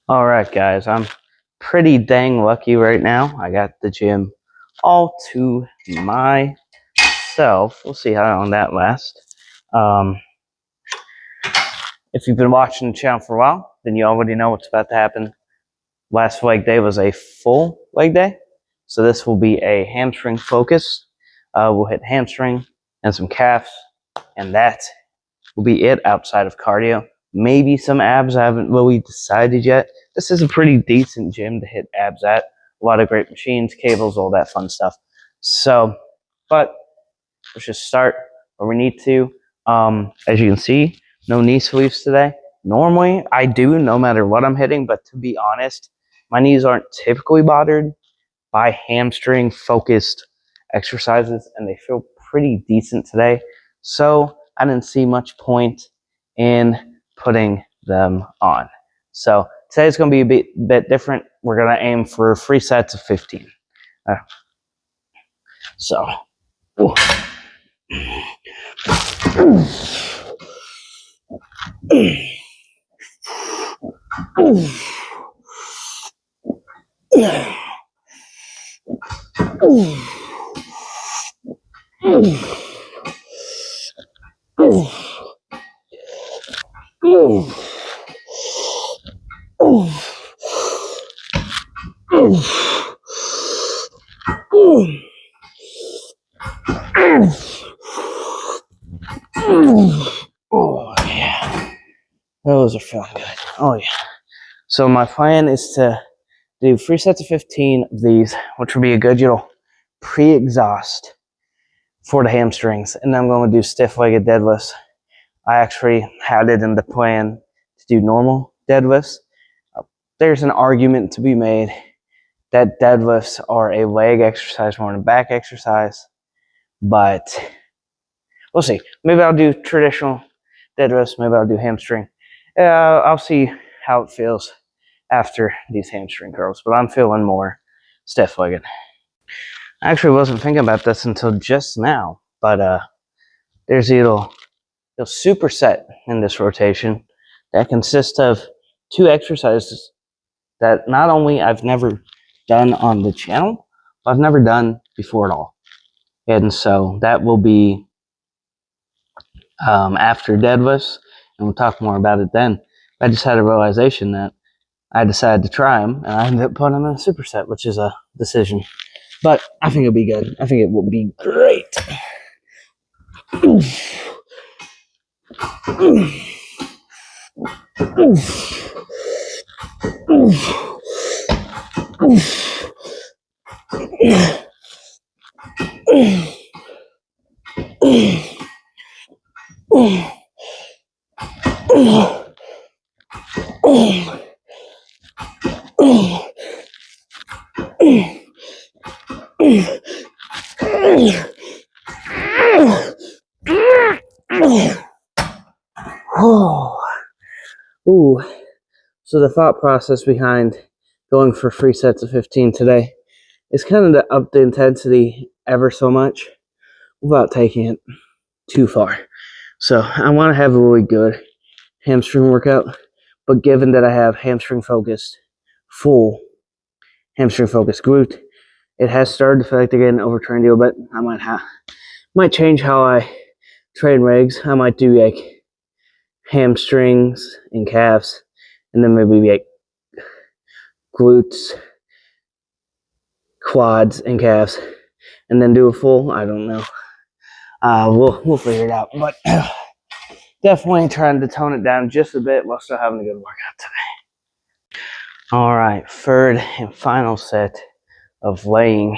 All right, guys, I'm pretty dang lucky right now. I got the gym all to myself. We'll see how long that lasts. Um, if you've been watching the channel for a while, then you already know what's about to happen. Last leg day was a full leg day, so this will be a hamstring focus. We'll hit hamstring and some calves, and that will be it outside of cardio. Maybe some abs. I haven't really decided yet. This is a pretty decent gym to hit abs at. A lot of great machines, cables, all that fun stuff. So, but let's just start where we need to. As you can see, no knee sweeps today. Normally, I do no matter what I'm hitting, but to be honest, my knees aren't typically bothered by hamstring focused exercises, and they feel pretty decent today. So I didn't see much point in putting them on. So today's going to be a bit different. We're going to aim for 3 sets of 15. So, ooh. Oh yeah, those are feeling good. Oh yeah. So my plan is to do 3 sets of 15 of these, which will be a good pre-exhaust for the hamstrings, and then I'm going to do stiff-legged deadlifts. I actually had it in the plan to do normal deadlifts. There's an argument to be made that deadlifts are a leg exercise more than a back exercise, but we'll see. Maybe I'll do traditional deadlifts. Maybe I'll do hamstring. I'll see how it feels after these hamstring curls, but I'm feeling more stiff-legged. I actually wasn't thinking about this until just now, but there's a little superset in this rotation that consists of 2 exercises that not only I've never done on the channel, but I've never done before at all. And so that will be after deadlifts, and we'll talk more about it then. I just had a realization that I decided to try them, and I ended up putting them in a superset, which is a decision. But I think it'll be good. I think it will be great. Ooh. So the thought process behind going for 3 sets of 15 today is kind of to up the intensity ever so much without taking it too far. So I want to have a really good hamstring workout, but given that I have full hamstring focused glute, it has started to feel like they're getting overtrained a little bit. I might change how I train legs. I might do like hamstrings and calves, and then maybe like glutes, quads, and calves, and then do a full. I don't know. We'll figure it out, but definitely trying to tone it down just a bit while still having a good workout today. All right, third and final set of laying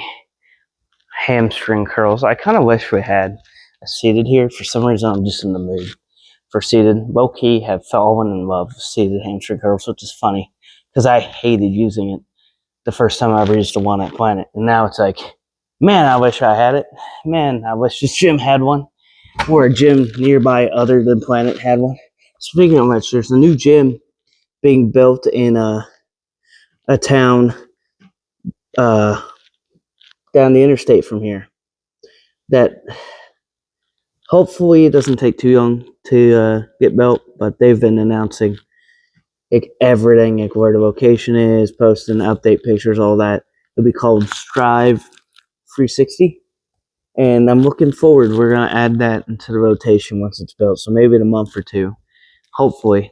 hamstring curls. I kind of wish we had a seated here. For some reason, I'm just in the mood for seated. Low-key have fallen in love with seated hamstring curls, which is funny because I hated using it the first time I ever used the one at Planet. And now it's like, man, I wish I had it. Man, I wish this gym had one. Or a gym nearby other than Planet had one. Speaking of which, there's a new gym being built in a town down the interstate from here that hopefully it doesn't take too long to get built, but they've been announcing like everything, like where the location is, posting update pictures, all that. It'll be called Strive 360. And I'm looking forward. We're gonna add that into the rotation once it's built. So maybe in a month or two, hopefully.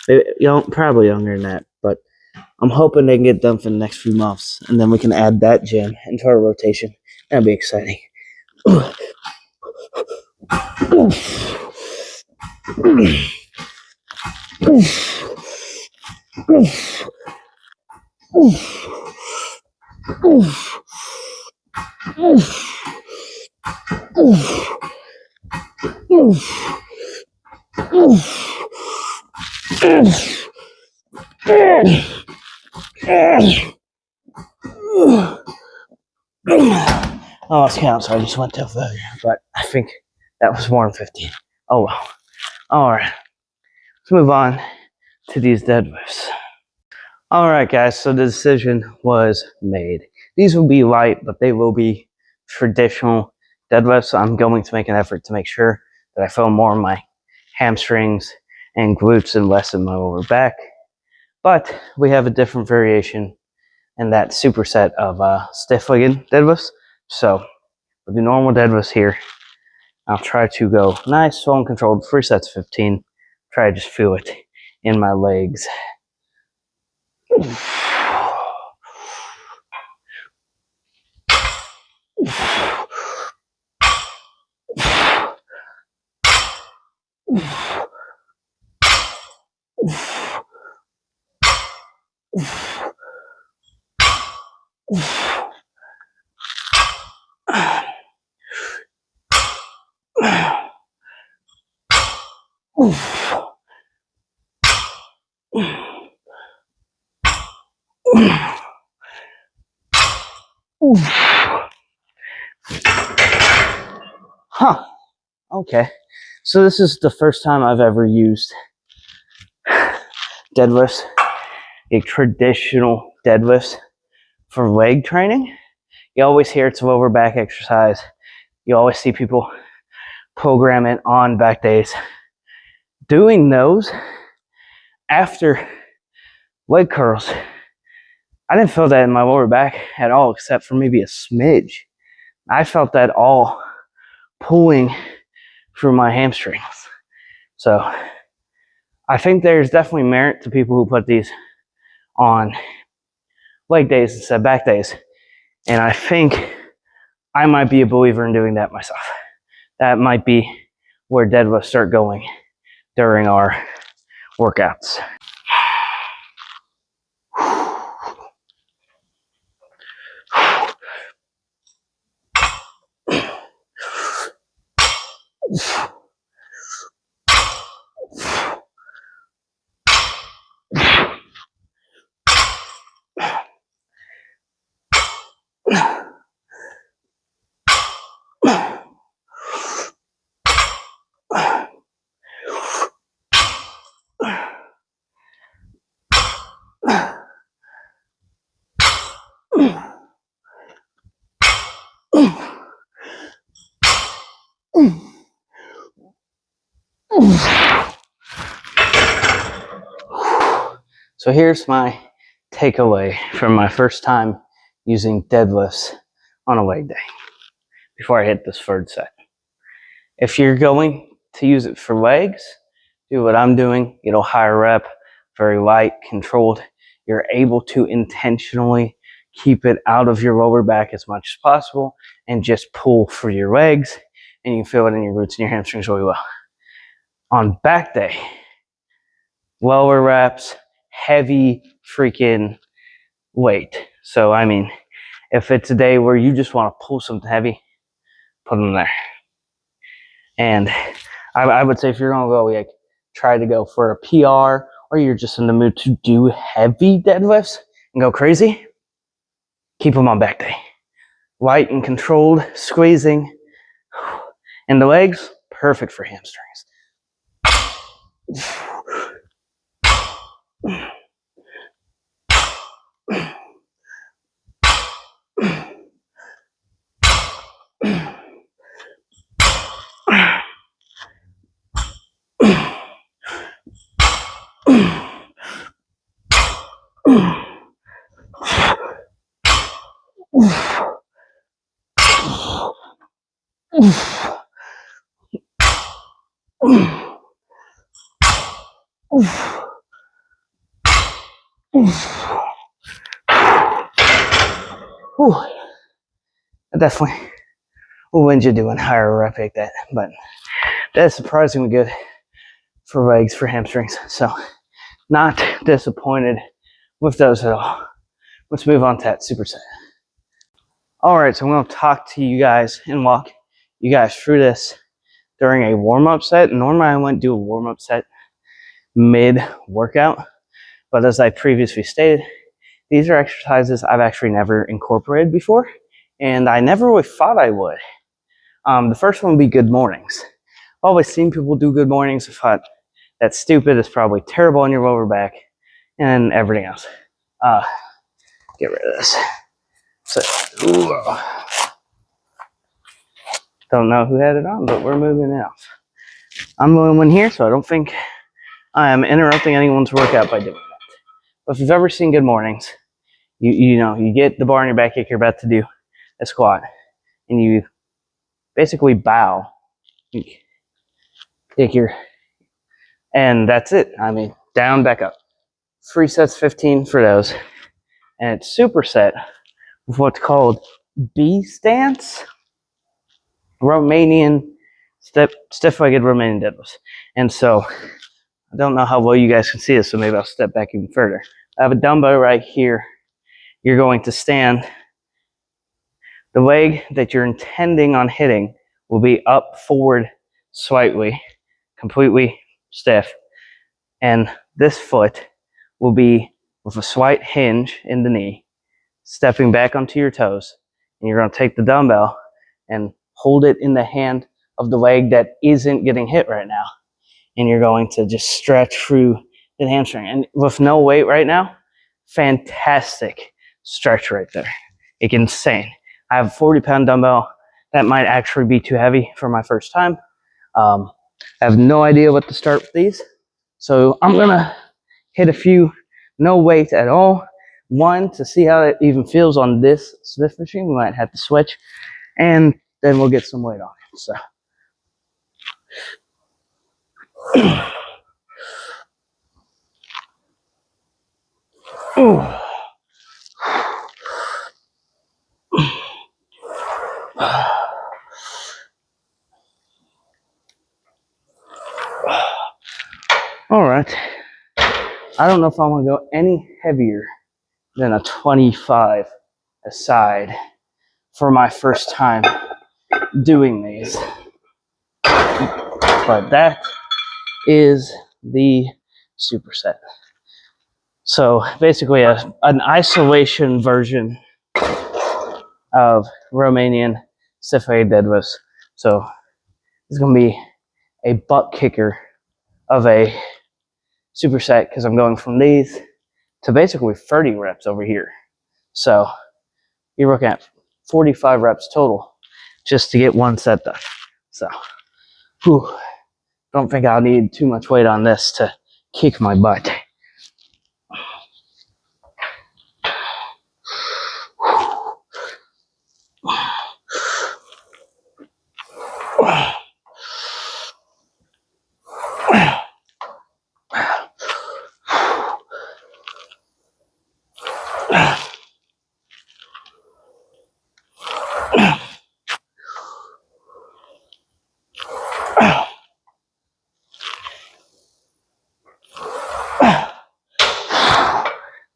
Maybe, probably younger than that, but I'm hoping they can get done for the next few months, and then we can add that gym into our rotation. That'd be exciting. I lost count, so I just went to failure, but I think that was more than 15. Oh well. Alright, let's move on to these deadlifts. Alright guys, so the decision was made. These will be light, but they will be traditional deadlifts. I'm going to make an effort to make sure that I feel more in my hamstrings and glutes and less in my lower back. But we have a different variation in that superset of stiff legged deadlifts. So we'll do normal deadlifts here. I'll try to go nice, slow, and controlled, 3 sets of 15. Try to just feel it in my legs. Huh. Okay. So this is the first time I've ever used deadlifts, a traditional deadlifts for leg training. You always hear it's a lower back exercise. You always see people program it on back days. Doing those after leg curls, I didn't feel that in my lower back at all, except for maybe a smidge. I felt that all pulling through my hamstrings. So I think there's definitely merit to people who put these on leg days instead of back days. And I think I might be a believer in doing that myself. That might be where deadlifts start going during our workouts. So here's my takeaway from my first time using deadlifts on a leg day before I hit this third set. If you're going to use it for legs, do what I'm doing, get a higher rep, very light, controlled. You're able to intentionally keep it out of your lower back as much as possible and just pull for your legs, and you can feel it in your glutes and your hamstrings really well. On back day, lower reps, heavy freaking weight. So, I mean, if it's a day where you just want to pull something heavy, put them there. And I would say if you're going to go, like, try to go for a PR, or you're just in the mood to do heavy deadlifts and go crazy, keep them on back day. Light and controlled squeezing. And the legs, perfect for hamstrings. Definitely wouldn't you do a higher rep like that, but that's surprisingly good for legs, for hamstrings. So not disappointed with those at all. Let's move on to that superset. All right, so I'm going to talk to you guys and walk you guys through this during a warm-up set. Normally I wouldn't do a warm-up set mid-workout, but as I previously stated, these are exercises I've actually never incorporated before, and I never really thought I would. The first one would be good mornings. I've always seen people do good mornings. I thought that's stupid. It's probably terrible on your lower back and everything else. Get rid of this. So, don't know who had it on, but we're moving it off. I'm the only one here, so I don't think I am interrupting anyone's workout by doing that. But if you've ever seen good mornings, you know, you get the bar on your back like you're about to do a squat, and you basically bow. And that's it. I mean, down, back up. 3 sets, 15 for those. And it's superset with what's called B stance, Romanian stiff-legged Romanian deadlifts. And so, I don't know how well you guys can see this, so maybe I'll step back even further. I have a dumbbell right here. You're going to stand. The leg that you're intending on hitting will be up, forward, slightly, completely stiff. And this foot will be with a slight hinge in the knee, stepping back onto your toes. And you're going to take the dumbbell and hold it in the hand of the leg that isn't getting hit right now. And you're going to just stretch through the hamstring. And with no weight right now, fantastic stretch right there. It's insane. I have a 40-pound dumbbell. That might actually be too heavy for my first time. I have no idea what to start with these. So I'm going to hit a few no weight at all. One, to see how it even feels on this Smith machine. We might have to switch. And then we'll get some weight on it. So. All right. I don't know if I want to go any heavier than a 25 aside for my first time doing these. But that is the superset. So basically an isolation version of Romanian stiff-legged deadlifts. So it's going to be a butt kicker of a superset because I'm going from these to basically 30 reps over here. So you're looking at 45 reps total just to get one set done. So, don't think I'll need too much weight on this to kick my butt.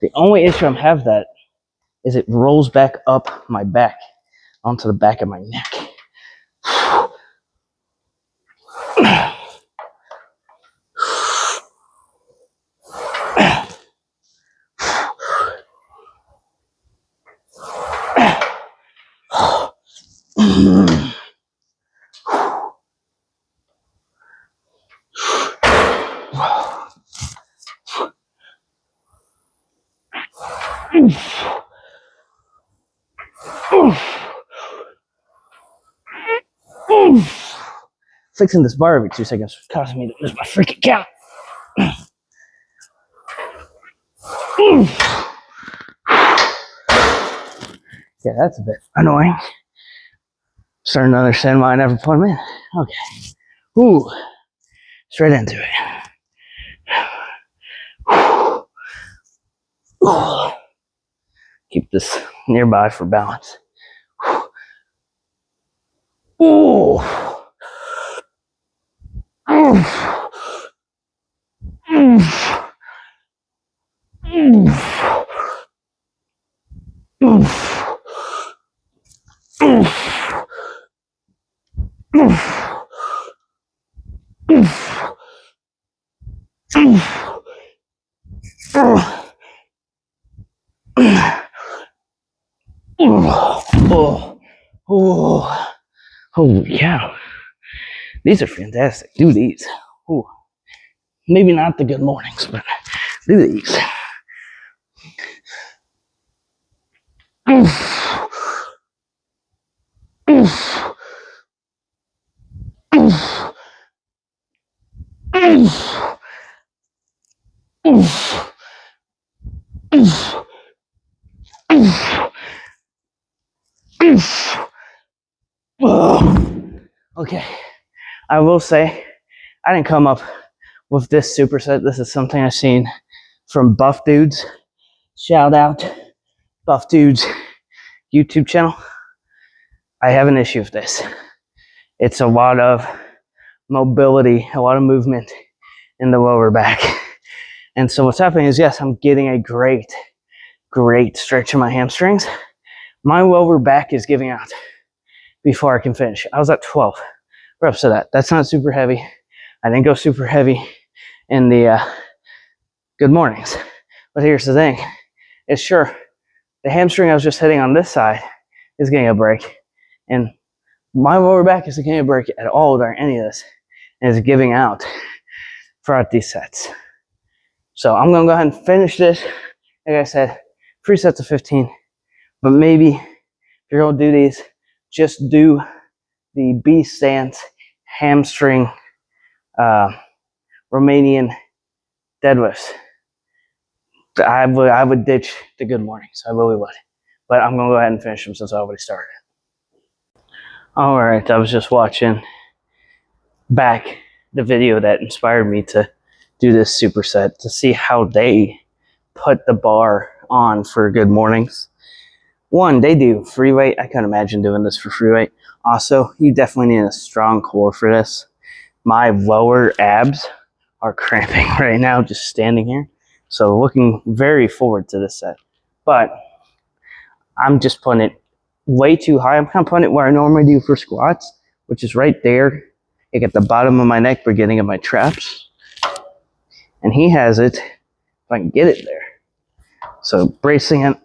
The only issue I'm having that is it rolls back up my back onto the back of my neck. Fixing this bar every 2 seconds is causing me to lose my freaking count. Yeah, that's a bit annoying. Starting to understand why I never put them in. Okay. Ooh. Straight into it. Ooh. Keep this nearby for balance. Ooh. Oh, oh, holy cow. These are fantastic. Do these. Ooh. Maybe not the good mornings, but do these. Okay. I will say, I didn't come up with this superset. This is something I've seen from Buff Dudes. Shout out Buff Dudes YouTube channel. I have an issue with this. It's a lot of mobility, a lot of movement in the lower back. And so what's happening is, yes, I'm getting a great stretch in my hamstrings. My lower back is giving out before I can finish. I was at 12 reps of that. That's not super heavy. I didn't go super heavy in the good mornings. But here's the thing. It's sure, the hamstring I was just hitting on this side is getting a break. And my lower back isn't getting a break at all during any of this. And it's giving out throughout these sets. So I'm going to go ahead and finish this. Like I said, 3 sets of 15. But maybe if you're going to do these, just do the B stance hamstring Romanian deadlifts. I would ditch the good mornings. I really would. But I'm going to go ahead and finish them since I already started. All right, I was just watching back the video that inspired me to do this superset to see how they put the bar on for good mornings. One, they do free weight. I couldn't imagine doing this for free weight. Also, you definitely need a strong core for this. My lower abs are cramping right now just standing here. So looking very forward to this set. But I'm just putting it way too high. I'm kind of putting it where I normally do for squats, which is right there. Like at the bottom of my neck, beginning of my traps. And he has it, if I can get it there. So bracing it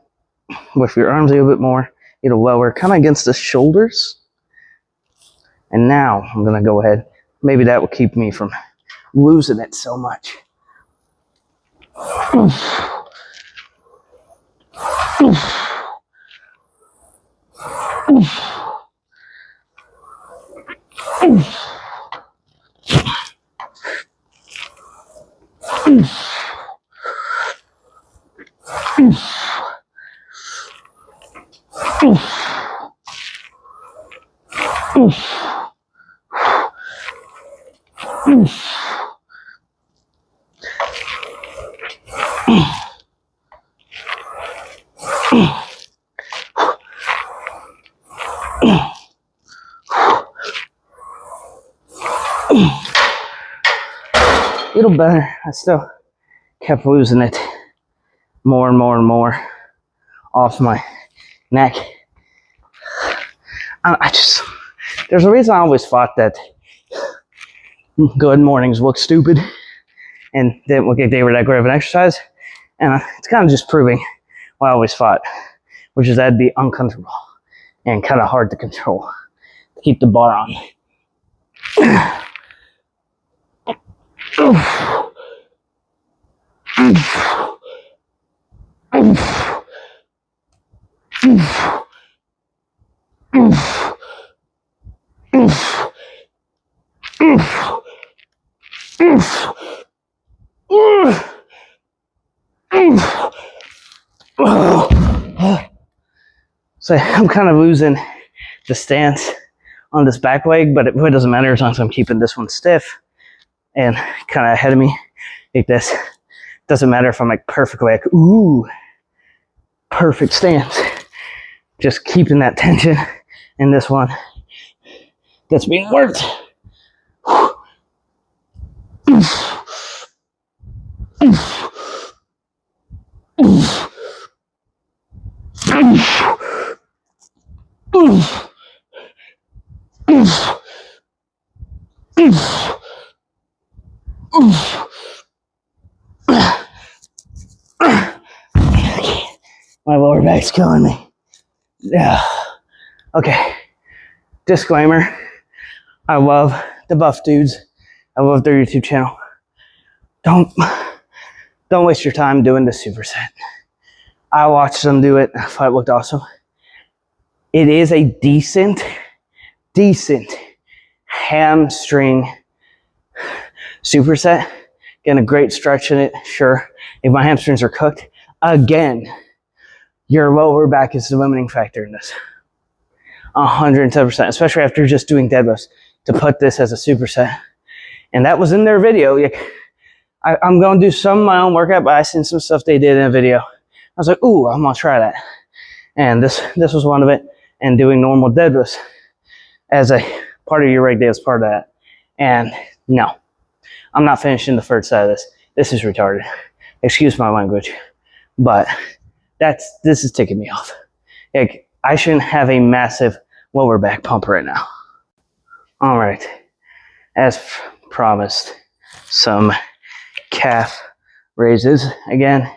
with your arms a little bit more, it'll lower kind of against the shoulders. And now I'm going to go ahead. Maybe that will keep me from losing it so much. Little better. I still kept losing it more and more and more off my neck. There's a reason I always thought that good mornings look stupid and didn't look like they were that great of an exercise. And it's kind of just proving what I always thought, which is that'd be uncomfortable and kind of hard to control, to keep the bar on. So I'm kind of losing the stance on this back leg, but it really doesn't matter as long as I'm keeping this one stiff and kind of ahead of me like this. Doesn't matter if I'm like perfectly like, ooh, perfect stance. Just keeping that tension in this one that's being worked. My lower back's killing me. Yeah. Okay. Disclaimer. I love the buff dudes. I love their YouTube channel. Don't waste your time doing the superset. I watched them do it. I thought it looked awesome. It is a decent hamstring superset. Getting a great stretch in it. Sure. If my hamstrings are cooked, again, your lower back is the limiting factor in this. 110%, especially after just doing deadlifts, to put this as a superset. And that was in their video. I'm going to do some of my own workout, but I seen some stuff they did in a video. I was like, ooh, I'm going to try that. And this was one of it. And doing normal deadlifts as a part of your reg day is part of that. And no, I'm not finishing the third side of this. This is retarded. Excuse my language. But this is ticking me off. Like, I shouldn't have a massive lower back pump right now. All right. As promised, some calf raises. Again,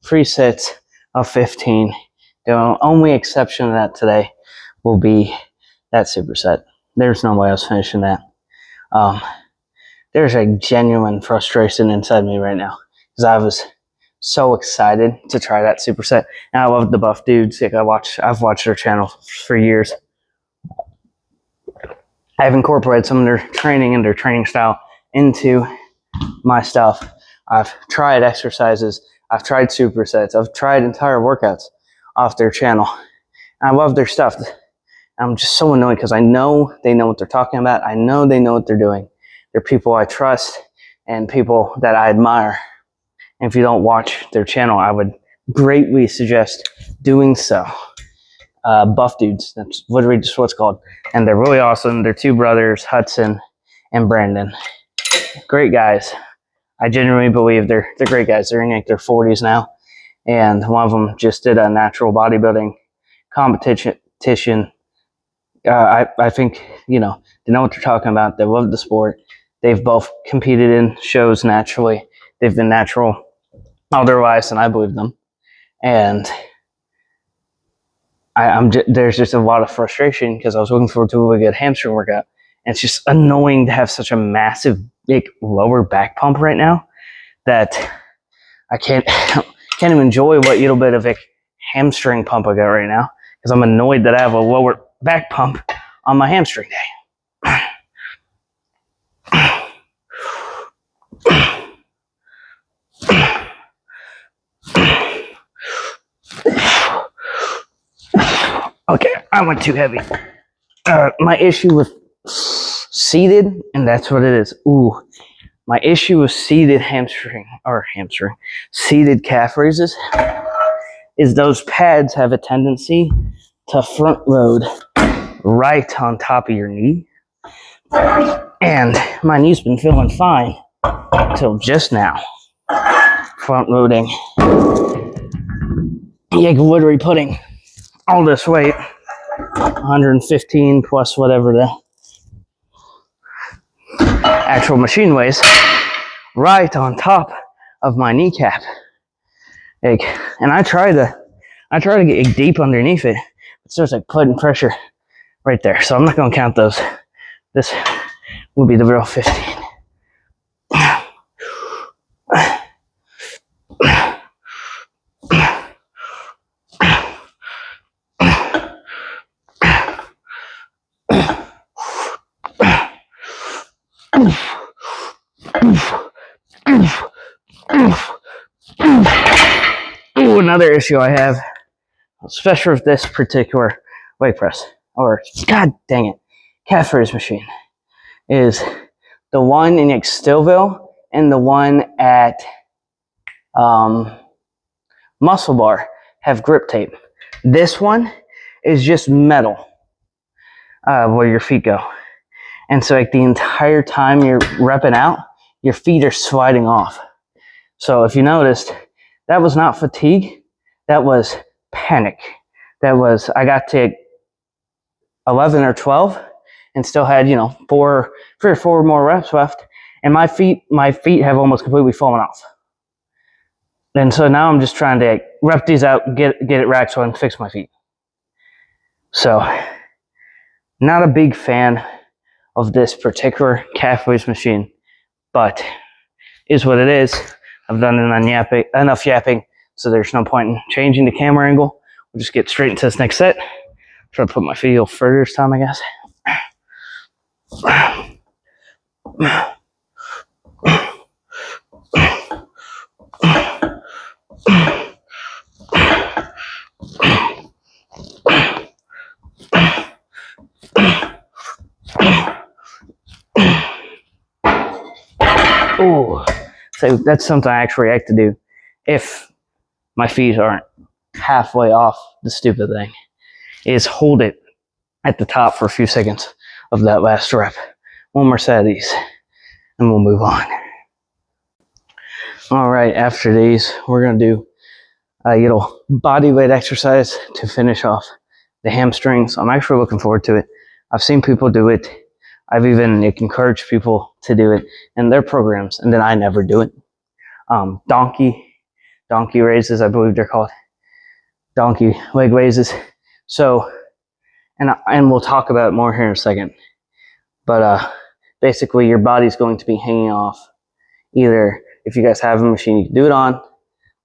3 sets of 15. The only exception to that today will be that superset. There's no way I was finishing that. There's a genuine frustration inside me right now because I was so excited to try that superset. And I love the buff dudes. Like I've watched their channel for years. I've incorporated some of their training and their training style into my stuff. I've tried exercises. I've tried supersets. I've tried entire workouts off their channel. And I love their stuff. I'm just so annoyed because I know they know what they're talking about. I know they know what they're doing. They're people I trust and people that I admire. And if you don't watch their channel, I would greatly suggest doing so. Buff dudes, that's literally just what it's called. And they're really awesome. They're 2 brothers, Hudson and Brandon. Great guys. I genuinely believe they're great guys. They're in like their 40s now. And one of them just did a natural bodybuilding competition. I think, they know what they're talking about. They love the sport. They've both competed in shows naturally. They've been natural all their lives, and I believe them. And there's just a lot of frustration because I was looking forward to a good hamstring workout. And it's just annoying to have such a massive, big lower back pump right now that I can't even enjoy what little bit of a hamstring pump I got right now because I'm annoyed that I have a lower back pump on my hamstring day. Okay, I went too heavy. My issue with seated, and that's what it is. Ooh, my issue with seated seated calf raises is those pads have a tendency to front load right on top of your knee. And my knee's been feeling fine until just now. Front loading. Like literally putting all this weight, 115 plus whatever the actual machine weighs, right on top of my kneecap. Like, and I try to get deep underneath it. It's just like putting pressure right there. So I'm not going to count those. This will be the real 15. Ooh, another issue I have especially with this particular leg press, or god dang it, calf raise machine, is the one in like Stillville and the one at Muscle Bar have grip tape. This one is just metal where your feet go. And so like the entire time you're repping out, your feet are sliding off. So if you noticed, that was not fatigue, that was panic. That was, I got to 11 or 12 and still had, 3 or 4 more reps left. And my feet have almost completely fallen off. And so now I'm just trying to rep these out, get it racked so I can fix my feet. So, not a big fan of this particular calf raise machine, but is what it is. I've done enough yapping, so there's no point in changing the camera angle. We'll just get straight into this next set. Try to put my feet a little further this time, I guess. Ooh, so that's something I actually like to do if my feet aren't halfway off the stupid thing, is hold it at the top for a few seconds of that last rep. One more set of these, and we'll move on. All right, after these, we're going to do a little body weight exercise to finish off the hamstrings. I'm actually looking forward to it. I've seen people do it. I've even encouraged people to do it in their programs, and then I never do it. Donkey raises, I believe they're called. Donkey leg raises. So, and we'll talk about it more here in a second. But basically, your body's going to be hanging off. Either if you guys have a machine you can do it on,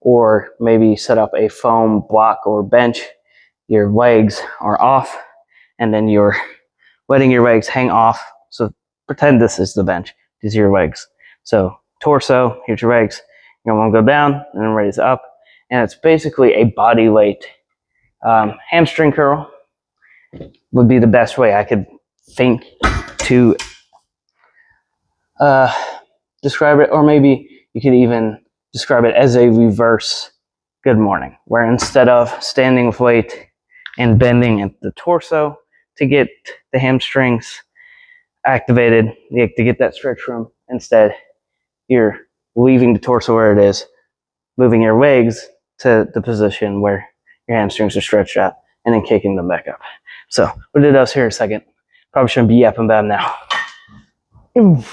or maybe set up a foam block or bench. Your legs are off, and then you're letting your legs hang off. So pretend this is the bench. These are your legs. So torso, here's your legs. You're going to want to go down and then raise up. And it's basically a body weight hamstring curl would be the best way I could think to describe it. Or maybe you could even describe it as a reverse good morning, where instead of standing with weight and bending at the torso to get the hamstrings activated, to get that stretch room, instead you're leaving the torso where it is, moving your legs to the position where your hamstrings are stretched out, and then kicking them back up. So we'll do those here in a second. Probably shouldn't be yapping about them now. Ooh,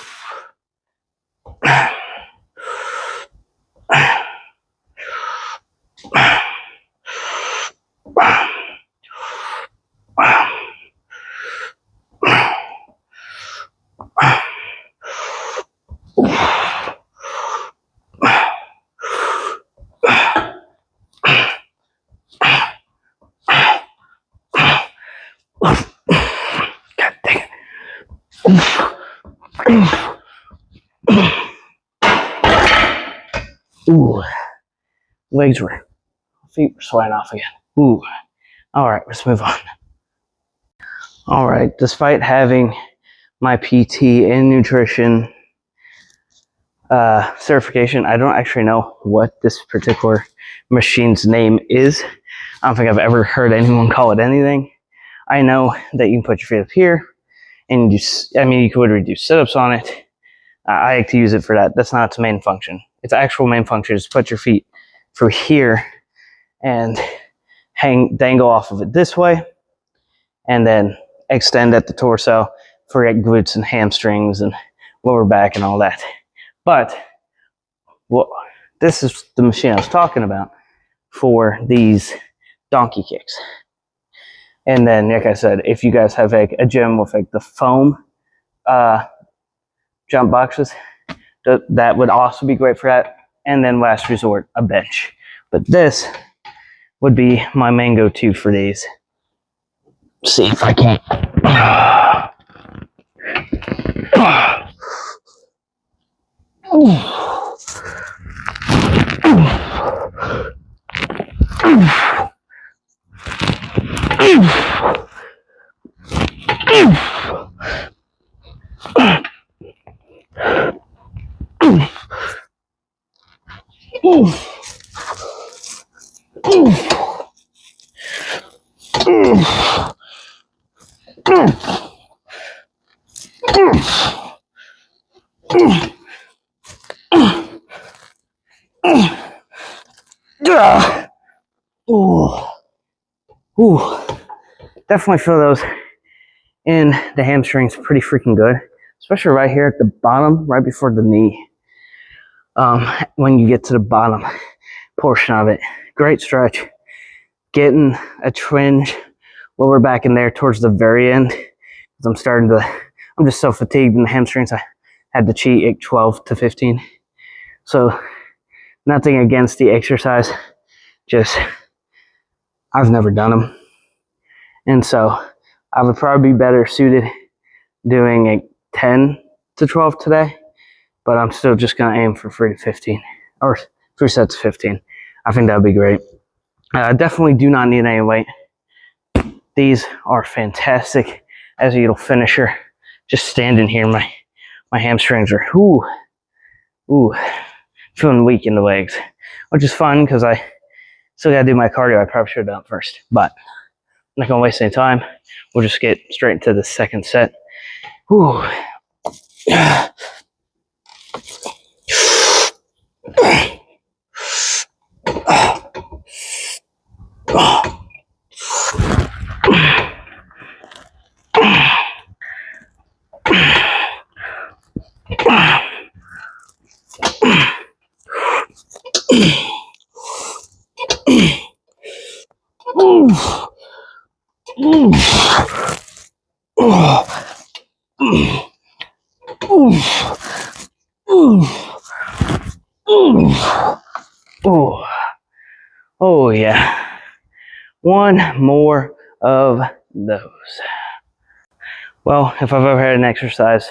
feet were sliding off again. Ooh, all right, let's move on. All right, despite having my PT and nutrition certification, I don't actually know what this particular machine's name is. I don't think I've ever heard anyone call it anything. I know that you can put your feet up here, and you could literally do sit-ups on it. I like to use it for that. That's not its main function. Its actual main function is to put your feet through here and dangle off of it this way, and then extend at the torso for glutes and hamstrings and lower back and all that. But this is the machine I was talking about for these donkey kicks. And then, like I said, if you guys have a gym with the foam jump boxes, that would also be great for that. And then last resort, a bench. But this would be my main go-to for these. See if I can't. Ooh. Definitely feel those in the hamstrings pretty freaking good, especially right here at the bottom, right before the knee. When you get to the bottom portion of it, great stretch. Getting a twinge lower back in there towards the very end. I'm just so fatigued in the hamstrings. I had to cheat at 12 to 15. So nothing against the exercise, just I've never done them. And so I would probably be better suited doing a 10 to 12 today, but I'm still just going to aim for 3 to 15 or 3 sets of 15. I think that would be great. I definitely do not need any weight. These are fantastic as a little finisher. Just standing here, my hamstrings are feeling weak in the legs, which is fun because I still got to do my cardio. I probably should have done it first, but I'm not going to waste any time. We'll just get straight into the second set. Ooh. Oh yeah. One more of those. Well, if I've ever had an exercise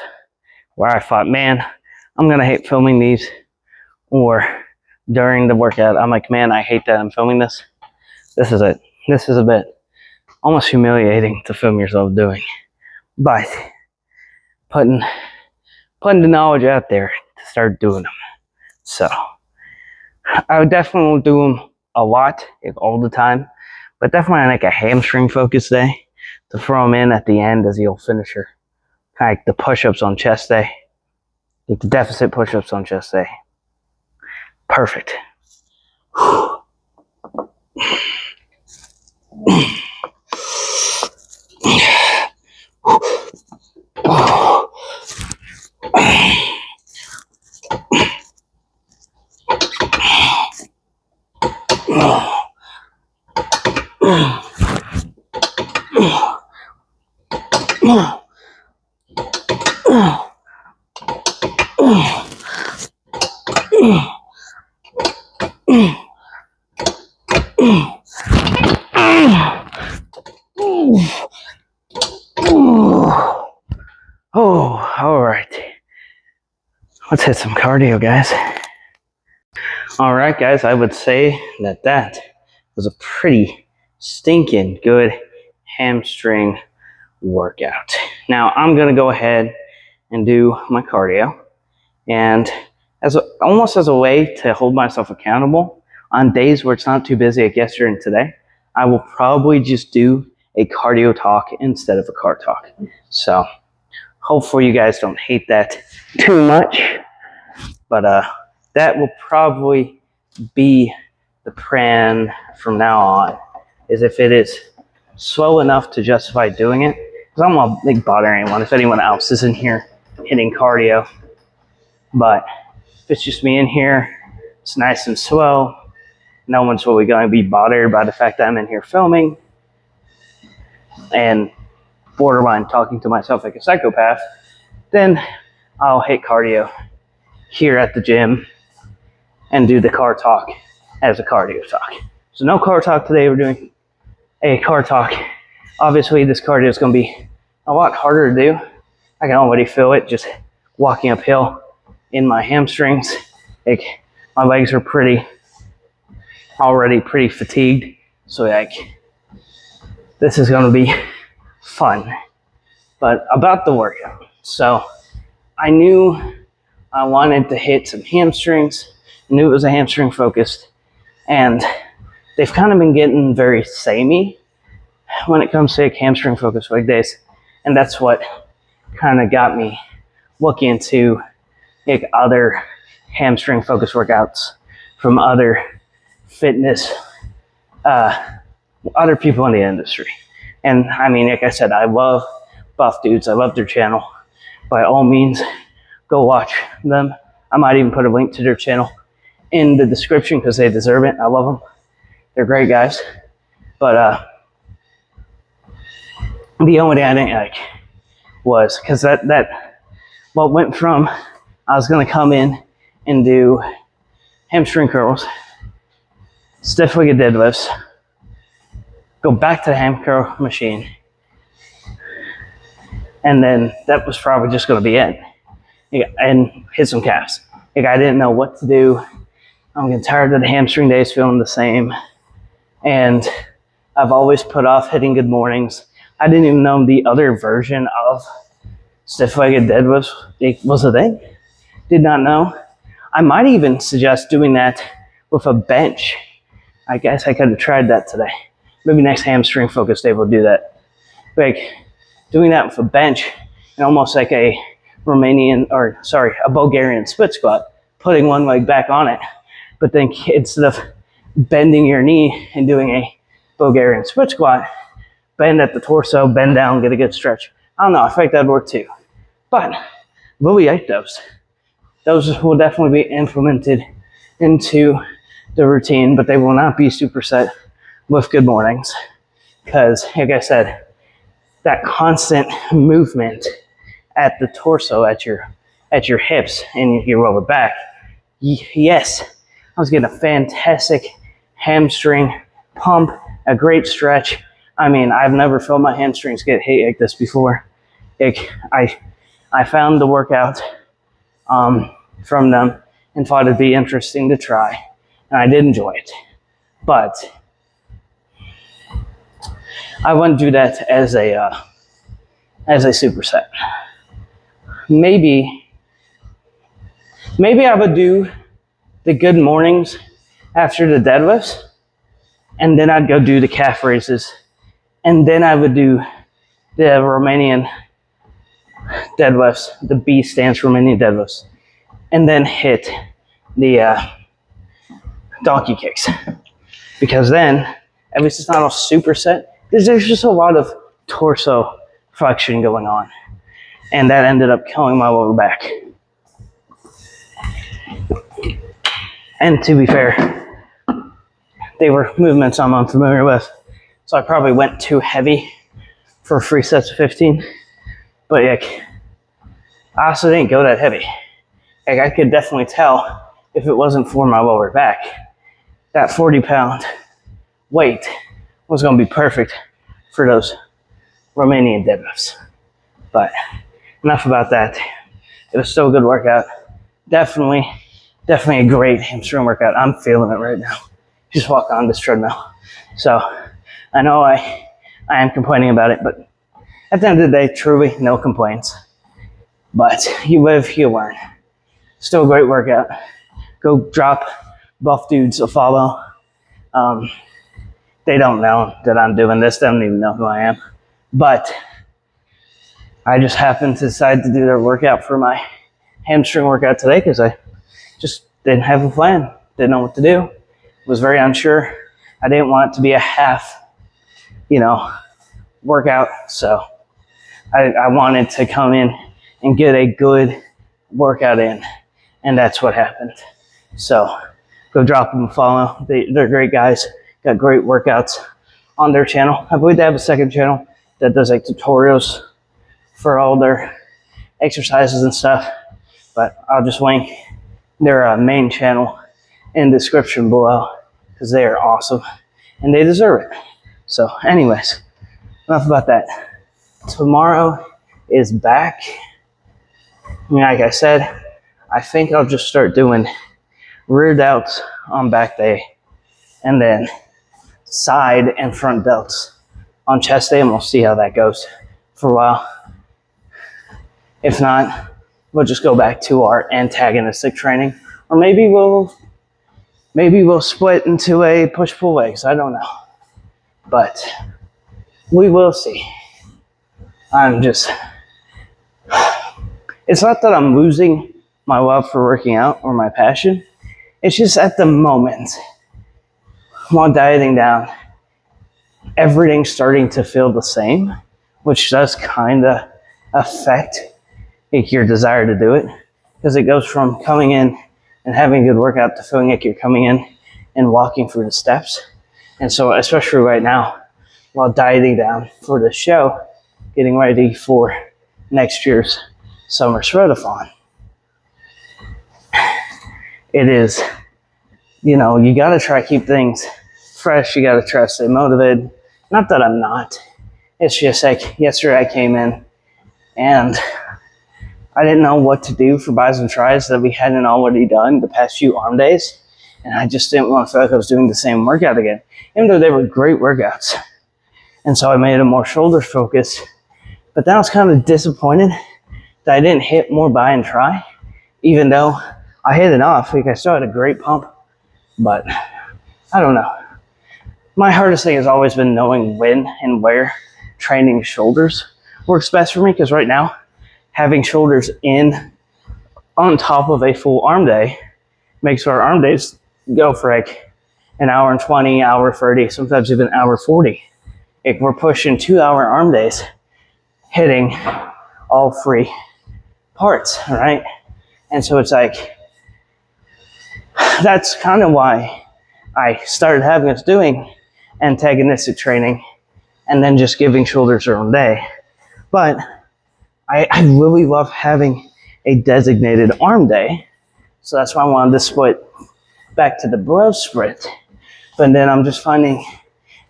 where I thought, man, I'm gonna hate filming these, or during the workout, I'm like, man, I hate that I'm filming this. This is it. This is a bit almost humiliating to film yourself doing, but putting the knowledge out there to start doing them. So I would definitely do them a lot, if all the time, but definitely on like a hamstring focus day to throw them in at the end as the old finisher, kind of like the push-ups on chest day, like the deficit push-ups on chest day. Perfect. Oh, all right. Let's hit some cardio, guys. All right, guys, I would say that was a pretty stinking good hamstring workout. Now, I'm going to go ahead and do my cardio. And almost as a way to hold myself accountable, on days where it's not too busy like yesterday and today, I will probably just do a cardio talk instead of a car talk. So hopefully you guys don't hate that too much, but that will probably be the plan from now on, is if it is slow enough to justify doing it, because I don't want to bother anyone if anyone else is in here hitting cardio. But if it's just me in here, it's nice and slow, no one's really going to be bothered by the fact that I'm in here filming and borderline talking to myself like a psychopath, then I'll hit cardio here at the gym and do the car talk as a cardio talk. So no car talk today, we're doing a car talk. Obviously this cardio is going to be a lot harder to do. I can already feel it just walking uphill in my hamstrings. Like my legs are already pretty fatigued. So like this is going to be fun. But about the workout. So I knew I wanted to hit some hamstrings knew it was a hamstring focused, and they've kind of been getting very samey when it comes to like hamstring focused leg days, and that's what kind of got me looking into like other hamstring focused workouts from other fitness, other people in the industry. And I mean, like I said, I love Buff Dudes. I love their channel. By all means, go watch them. I might even put a link to their channel in the description because they deserve it. I love them. They're great guys. But the only thing I didn't like was because that what went from I was going to come in and do hamstring curls, stiff legged deadlifts, go back to the ham curl machine, and then that was probably just going to be it. And hit some calves. Like I didn't know what to do. I'm getting tired of the hamstring days feeling the same. And I've always put off hitting good mornings. I didn't even know the other version of stiff-legged deadlifts was a thing. Did not know. I might even suggest doing that with a bench. I guess I could have tried that today. Maybe next hamstring focus day we'll do that. Like doing that with a bench and almost like a Bulgarian split squat, putting one leg back on it. But then instead of bending your knee and doing a Bulgarian split squat, bend at the torso, bend down, get a good stretch. I don't know, I think that'd work too. But really like those. Those will definitely be implemented into the routine, but they will not be superset with good mornings. Because, like I said, that constant movement at the torso, at your hips and your lower back, yes, I was getting a fantastic hamstring pump, a great stretch. I mean, I've never felt my hamstrings get hit like this before. I found the workout from them and thought it'd be interesting to try, and I did enjoy it. But I wouldn't do that as a superset. Maybe I would do the good mornings after the deadlifts, and then I'd go do the calf raises, and then I would do the Romanian deadlifts, the B stance Romanian deadlifts, and then hit the donkey kicks. Because then, at least it's not a superset, because there's just a lot of torso flexion going on. And that ended up killing my lower back. And to be fair, they were movements I'm unfamiliar with. So I probably went too heavy for 3 sets of 15. But like, I also didn't go that heavy. Like I could definitely tell if it wasn't for my lower back, that 40-pound weight was going to be perfect for those Romanian deadlifts. But enough about that. It was still a good workout. Definitely a great hamstring workout. I'm feeling it right now. Just walk on this treadmill. So I know I am complaining about it, but at the end of the day, truly no complaints. But you live, you learn. Still a great workout. Go drop Buff Dudes a follow. They don't know that I'm doing this. They don't even know who I am. But I just happened to decide to do their workout for my hamstring workout today because I just didn't have a plan. Didn't know what to do. Was very unsure. I didn't want it to be a half, workout. So I wanted to come in and get a good workout in. And that's what happened. So go drop them a follow. They're great guys. Got great workouts on their channel. I believe they have a second channel that does like tutorials for all their exercises and stuff. But I'll just link their main channel in the description below because they are awesome and they deserve it. So anyways, enough about that. Tomorrow is back. Like I said, I think I'll just start doing rear delts on back day and then side and front delts on chest day, and we'll see how that goes for a while. If not, we'll just go back to our antagonistic training, or maybe we'll Maybe we'll split into a push-pull legs. I don't know. But we will see. It's not that I'm losing my love for working out or my passion. It's just at the moment, while dieting down, everything's starting to feel the same, which does kind of affect your desire to do it, because it goes from coming in and having a good workout to feeling like you're coming in and walking through the steps. And so, especially right now, while dieting down for the show, getting ready for next year's summer spreadathon, it is, you got to try to keep things fresh. You got to try to stay motivated. Not that I'm not. It's just like yesterday I came in and I didn't know what to do for buys and tries that we hadn't already done the past few arm days. And I just didn't want to feel like I was doing the same workout again, even though they were great workouts. And so I made it more shoulders focused. But then I was kind of disappointed that I didn't hit more buy and try, even though I hit it off. Like, I still had a great pump, but I don't know. My hardest thing has always been knowing when and where training shoulders works best for me, because right now, having shoulders in on top of a full arm day makes our arm days go for like an hour and 20, hour 30, sometimes even hour 40. Like, we're pushing 2-hour arm days, hitting all 3 parts, right? And so it's like, that's kind of why I started having us doing antagonistic training and then just giving shoulders their own day. But I really love having a designated arm day. So that's why I wanted to split back to the bro split. But then I'm just finding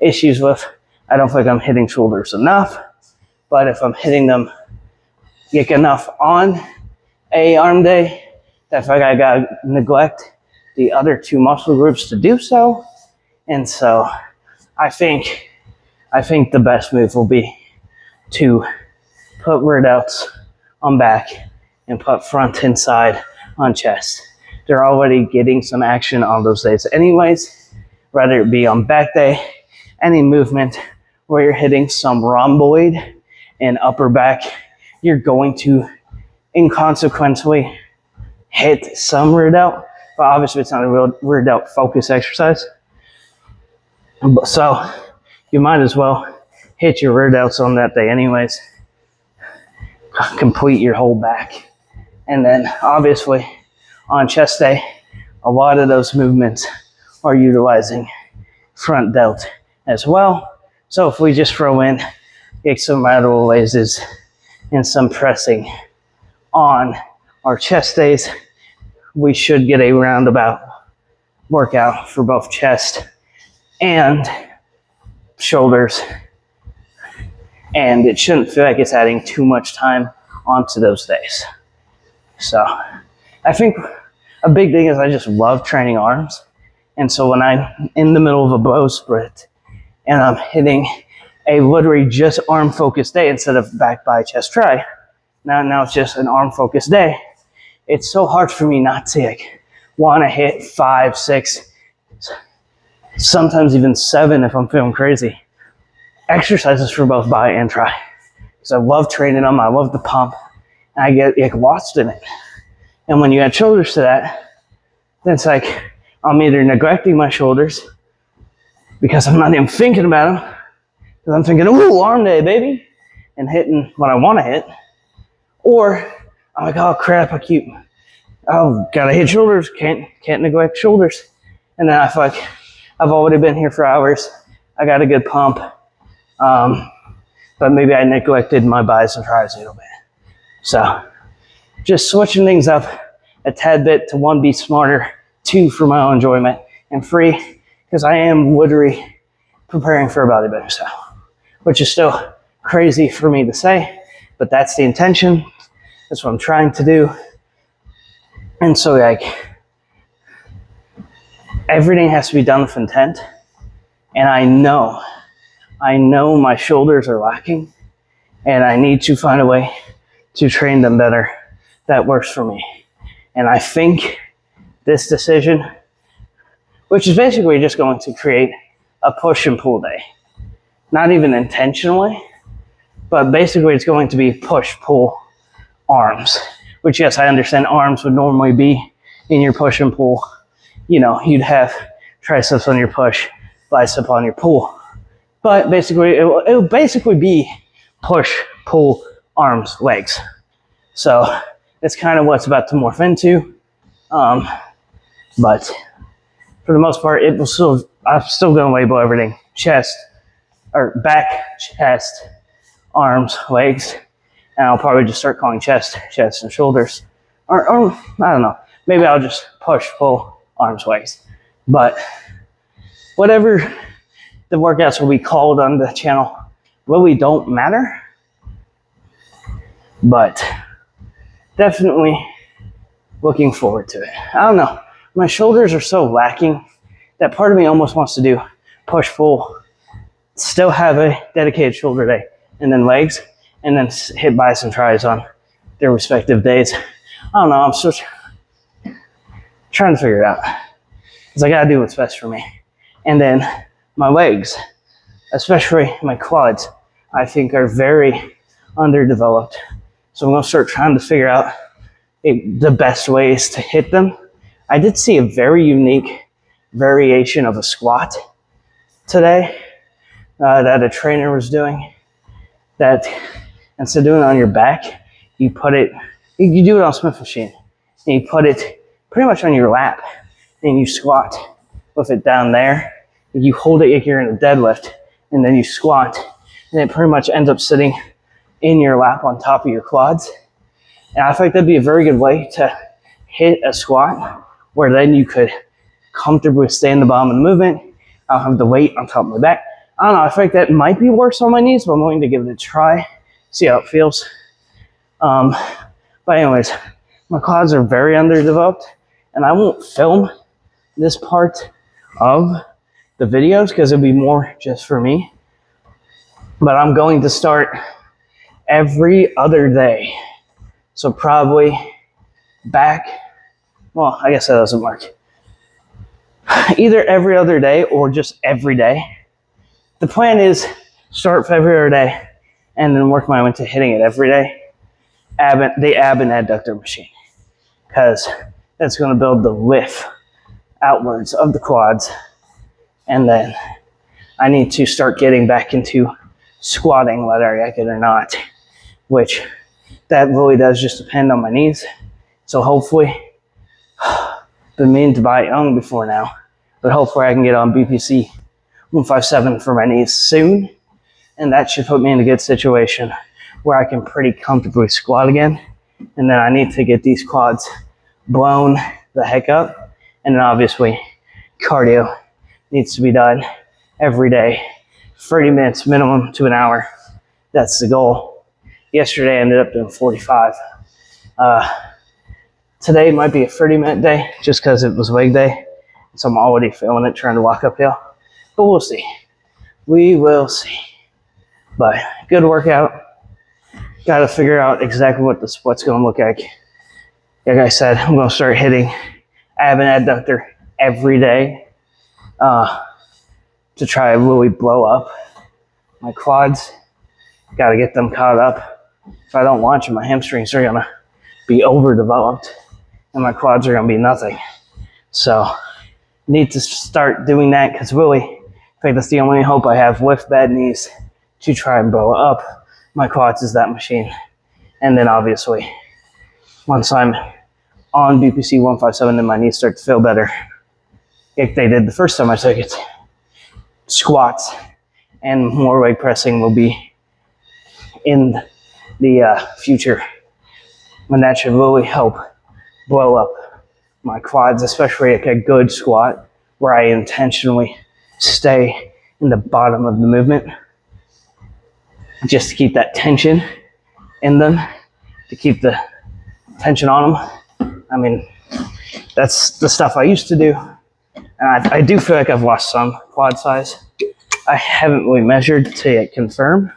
issues with, I don't feel like I'm hitting shoulders enough. But if I'm hitting them enough on a arm day, that I feel like I gotta neglect the other 2 muscle groups to do so. And so I think the best move will be to put rear delts on back and put front and side on chest. They're already getting some action on those days anyways, whether it be on back day, any movement where you're hitting some rhomboid and upper back, you're going to inconsequentially hit some rear delt, but obviously it's not a real rear delt focus exercise. So you might as well hit your rear delts on that day anyways. Complete your whole back. And then obviously on chest day, a lot of those movements are utilizing front delt as well. So if we just throw in some lateral raises and some pressing on our chest days, we should get a roundabout workout for both chest and shoulders. And it shouldn't feel like it's adding too much time onto those days. So I think a big thing is I just love training arms. And so when I'm in the middle of a bow split and I'm hitting a literally just arm focused day instead of back, by, chest, try, now it's just an arm focused day, it's so hard for me not to want to hit 5, 6, sometimes even 7 if I'm feeling crazy exercises for both by and try, because I love training them. I love the pump, and I get lost in it. And when you add shoulders to that, then it's like I'm either neglecting my shoulders because I'm not even thinking about them, because I'm thinking, ooh, arm day, baby, and hitting what I want to hit, or I'm like, oh crap, gotta hit shoulders, can't neglect shoulders. And then I feel like I've already been here for hours, I got a good pump, but maybe I neglected my buys and tries a little bit. So just switching things up a tad bit to 1, be smarter, 2, for my own enjoyment, and 3, because I am literally preparing for a bodybuilding style, which is still crazy for me to say, but that's the intention. That's what I'm trying to do. And so everything has to be done with intent. And I know my shoulders are lacking, and I need to find a way to train them better that works for me. And I think this decision which is basically just going to create a push and pull day. Not even intentionally, but basically it's going to be push, pull, arms, which yes, I understand arms would normally be in your push and pull. You know, you'd have triceps on your push, bicep on your pull. But basically, it will basically be push, pull, arms, legs. So that's kind of what's about to morph into. But for the most part, it will still, I'm still going to label everything chest, or back, chest, arms, legs. And I'll probably just start calling chest and shoulders. Or I don't know. Maybe I'll just push, pull, arms, legs. But whatever the workouts will be called on the channel really don't matter. But definitely looking forward to it. I don't know. My shoulders are so lacking that part of me almost wants to do push, pull, still have a dedicated shoulder day, and then legs, and then hit biceps and tries on their respective days. I don't know. I'm still trying to figure it out. Because I got to do what's best for me. And then my legs, especially my quads, I think are very underdeveloped. So I'm going to start trying to figure out the best ways to hit them. I did see a very unique variation of a squat today that a trainer was doing. That instead of doing it on your back, you put it, you do it on a Smith machine, and you put it pretty much on your lap, and you squat with it down there. You hold it like you're in a deadlift, and then you squat, and it pretty much ends up sitting in your lap on top of your quads. And I think that'd be a very good way to hit a squat, where then you could comfortably stay in the bottom of the movement. I'll have the weight on top of my back. I don't know, I think that might be worse on my knees, but I'm willing to give it a try, see how it feels. But anyways, my quads are very underdeveloped, and I won't film this part of the videos because it'll be more just for me. But I'm going to start every other day. So probably back, well, I guess that doesn't work. Either every other day or just every day. The plan is start every other day and then work my way into hitting it every day. The ab and adductor machine. Because that's going to build the lift outwards of the quads. And then I need to start getting back into squatting, whether I like it or not. Which that really does just depend on my knees. So hopefully, been meaning to buy young before now, but hopefully I can get on BPC 157 for my knees soon, and that should put me in a good situation where I can pretty comfortably squat again. And then I need to get these quads blown the heck up, and then obviously cardio needs to be done every day, 30 minutes minimum to an hour. That's the goal. Yesterday I ended up doing 45. Today might be a 30-minute day just because it was leg day. So I'm already feeling it trying to walk uphill. But we'll see. We will see. But good workout. Got to figure out exactly what the split's going to look like. Like I said, I'm going to start hitting ab and adductor every day to try to really blow up my quads. Got to get them caught up. If I don't launch them, my hamstrings are going to be overdeveloped and my quads are going to be nothing. So need to start doing that because really, I think that's the only hope I have with bad knees to try and blow up my quads is that machine. And then obviously, once I'm on BPC 157 and my knees start to feel better, like they did the first time I took it, squats and more leg pressing will be in the future. And that should really help blow up my quads, especially like a good squat where I intentionally stay in the bottom of the movement just to keep that tension in them, to keep the tension on them. I mean, that's the stuff I used to do. And I do feel like I've lost some quad size. I haven't really measured to confirm,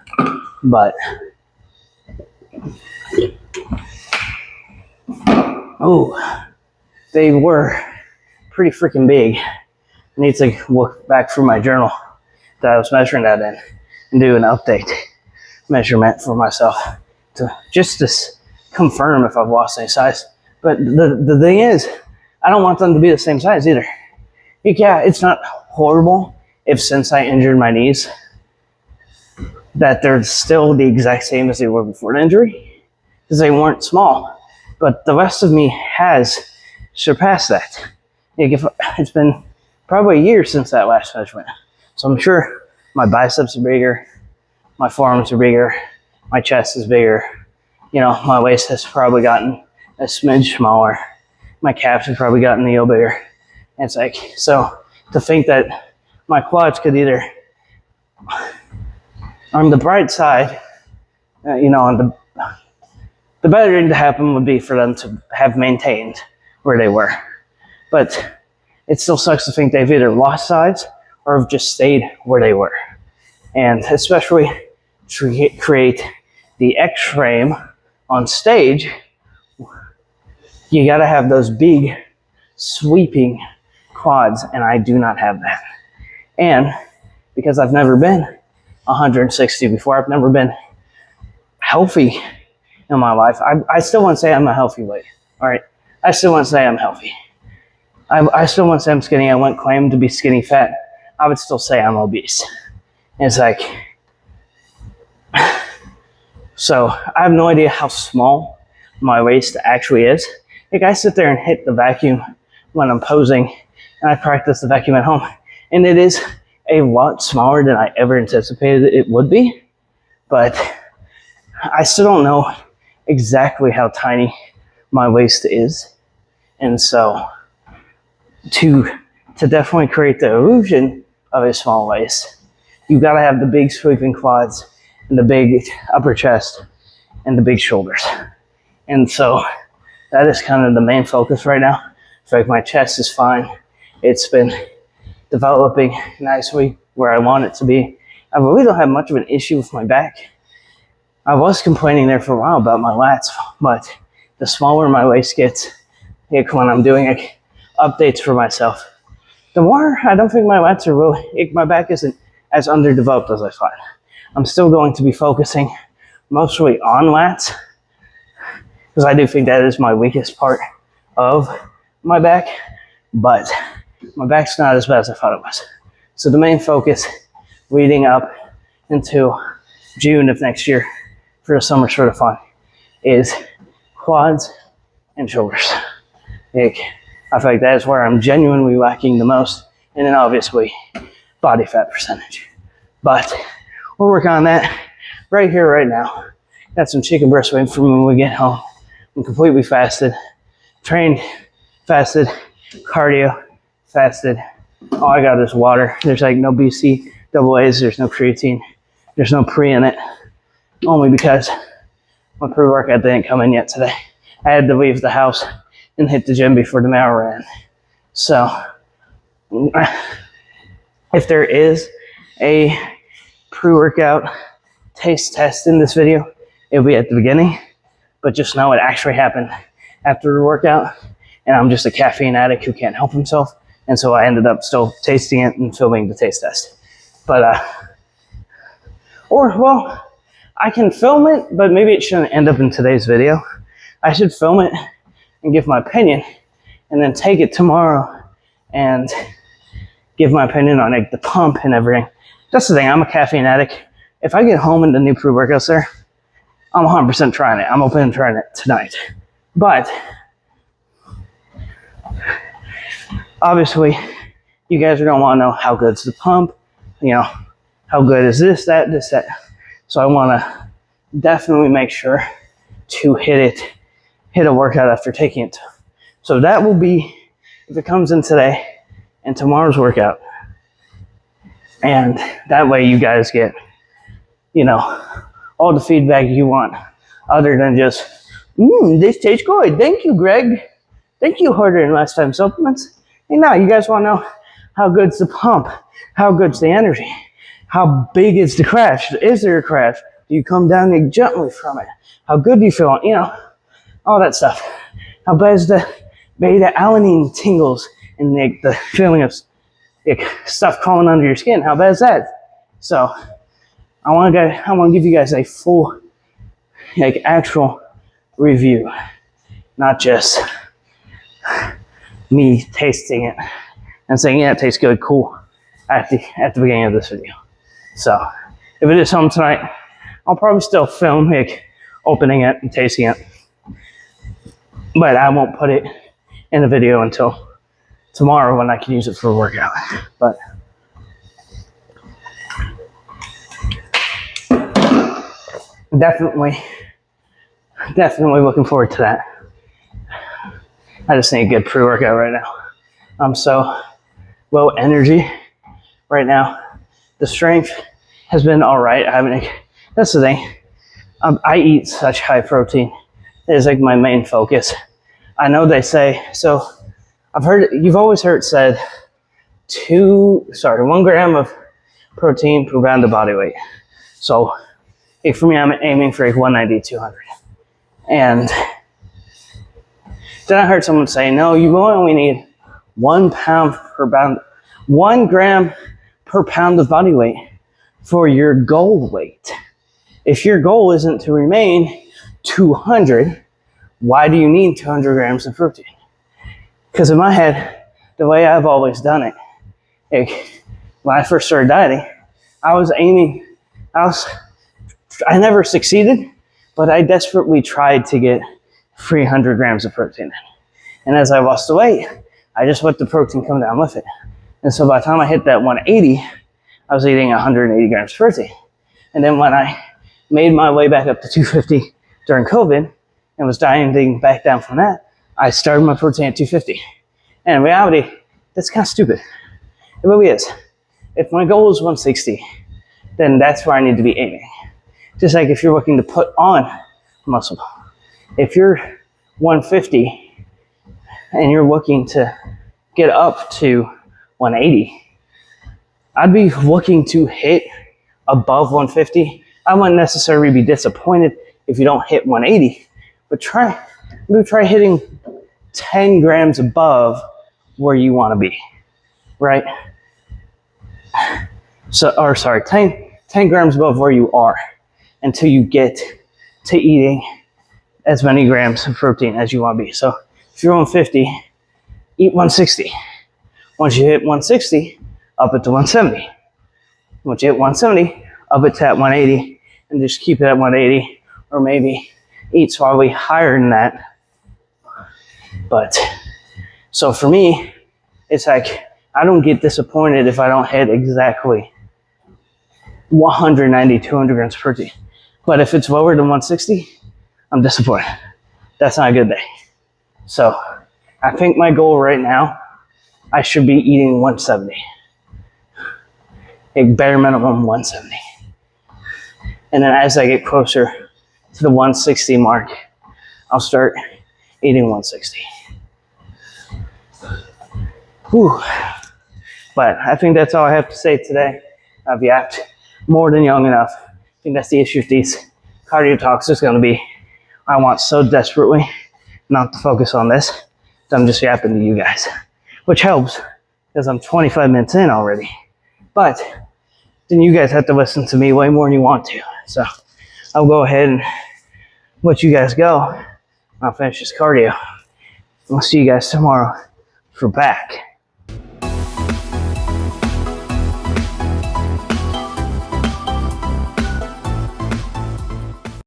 but oh, they were pretty freaking big I need to look back through my journal that I was measuring that in and do an update measurement for myself to just to confirm if I've lost any size. But the thing is, I don't want them to be the same size either. Yeah, it's not horrible if since I injured my knees that they're still the exact same as they were before the injury, because they weren't small. But the rest of me has surpassed that. It's been probably a year since that last measurement. So I'm sure my biceps are bigger, my forearms are bigger, my chest is bigger. My waist has probably gotten a smidge smaller. My calves have probably gotten a little bigger. And it's like, so to think that my quads could either, on the bright side, on the better thing to happen would be for them to have maintained where they were. But it still sucks to think they've either lost size or have just stayed where they were. And especially to create the X-frame on stage, you got to have those big sweeping quads, and I do not have that. And because I've never been 160 before, I've never been healthy in my life. I still want to say I'm a healthy weight. All right, I still want to say I'm healthy. I still want to say I'm skinny. I wouldn't claim to be skinny fat. I would still say I'm obese. And it's like, so I have no idea how small my waist actually is. Like, I sit there and hit the vacuum when I'm posing, and I practice the vacuum at home, and it is a lot smaller than I ever anticipated it would be. But I still don't know exactly how tiny my waist is. And so to definitely create the illusion of a small waist, you've got to have the big sweeping quads and the big upper chest and the big shoulders. And so that is kind of the main focus right now. I feel like my chest is fine. It's been developing nicely where I want it to be. I really don't have much of an issue with my back. I was complaining there for a while about my lats, but the smaller my waist gets, like when I'm doing like updates for myself, the more I don't think my lats are really, my back isn't as underdeveloped as I thought. I'm still going to be focusing mostly on lats, because I do think that is my weakest part of my back, but my back's not as bad as I thought it was. So the main focus leading up into June of next year for the summer sort of fun is quads and shoulders. Like, I feel like that is where I'm genuinely lacking the most, and then obviously body fat percentage. But we're working on that right here, right now. Got some chicken breast waiting for me when we get home. I'm completely fasted, trained, fasted, cardio, fasted. All I got is water. There's like no BCAAs, there's no creatine, there's no pre in it, only because my pre-workout didn't come in yet today. I had to leave the house and hit the gym before the mail ran. So if there is a pre-workout taste test in this video, it'll be at the beginning, but just know it actually happened after the workout, and I'm just a caffeine addict who can't help himself, and so I ended up still tasting it and filming the taste test. But I can film it, but maybe it shouldn't end up in today's video. I should film it and give my opinion, and then take it tomorrow and give my opinion on like the pump and everything. That's the thing, I'm a caffeine addict. If I get home and the new pre-workout's there, I'm 100% trying it. I'm open to trying it tonight. But obviously, you guys are gonna want to know how good's the pump, how good is this, that. So I want to definitely make sure to hit a workout after taking it. So that will be, if it comes in today and tomorrow's workout. And that way you guys get, all the feedback you want, other than just, this tastes good. Thank you, Greg. Thank you, Harder Than Last Time Supplements. And now you guys want to know how good's the pump, how good's the energy, how big is the crash? Is there a crash? Do you come down gently from it? How good do you feel? All that stuff. How bad is the beta alanine tingles and the feeling of like, stuff crawling under your skin. How bad is that? So I want to give you guys a full, like, actual review, not just me tasting it and saying, yeah, it tastes good, cool, at the beginning of this video. So if it is home tonight, I'll probably still film, like, opening it and tasting it, but I won't put it in the video until tomorrow when I can use it for a workout. But definitely looking forward to that. I just need a good pre-workout right now. I'm so low energy right now. The strength has been all right. That's the thing. I eat such high protein. It is like my main focus. I know they say, so you've always heard said 1 gram of protein per pound of body weight. So for me, I'm aiming for like 190, 200. And then I heard someone say, no, you only need 1 gram per pound of body weight for your goal weight. If your goal isn't to remain 200, why do you need 200 grams of protein? Because in my head, the way I've always done it, like, when I first started dieting, I never succeeded, but I desperately tried to get 300 grams of protein in. And as I lost the weight, I just let the protein come down with it. And so by the time I hit that 180, I was eating 180 grams of protein. And then when I made my way back up to 250 during COVID and was dieting back down from that, I started my protein at 250. And in reality, that's kind of stupid. It really is. If my goal is 160, then that's where I need to be aiming. Just like if you're looking to put on muscle. If you're 150 and you're looking to get up to 180, I'd be looking to hit above 150. I wouldn't necessarily be disappointed if you don't hit 180, but try hitting 10 grams above where you want to be, right? 10 grams above where you are until you get to eating as many grams of protein as you want to be. So if you're 150, eat 160. Once you hit 160, up it to 170. Once you hit 170, up it to that 180, and just keep it at 180, or maybe eat slightly higher than that. But so for me, it's like I don't get disappointed if I don't hit exactly 190, 200 grams of protein. But if it's lower than 160, I'm disappointed. That's not a good day. So I think my goal right now, I should be eating 170. A bare minimum 170. And then as I get closer to the 160 mark, I'll start eating 160. Whew. But I think that's all I have to say today. I've yapped more than young enough. I think that's the issue with these cardio talks is going to be, I want so desperately not to focus on this that I'm just yapping to you guys, which helps because I'm 25 minutes in already. But then you guys have to listen to me way more than you want to. So I'll go ahead and let you guys go. I'll finish this cardio. I'll see you guys tomorrow for back.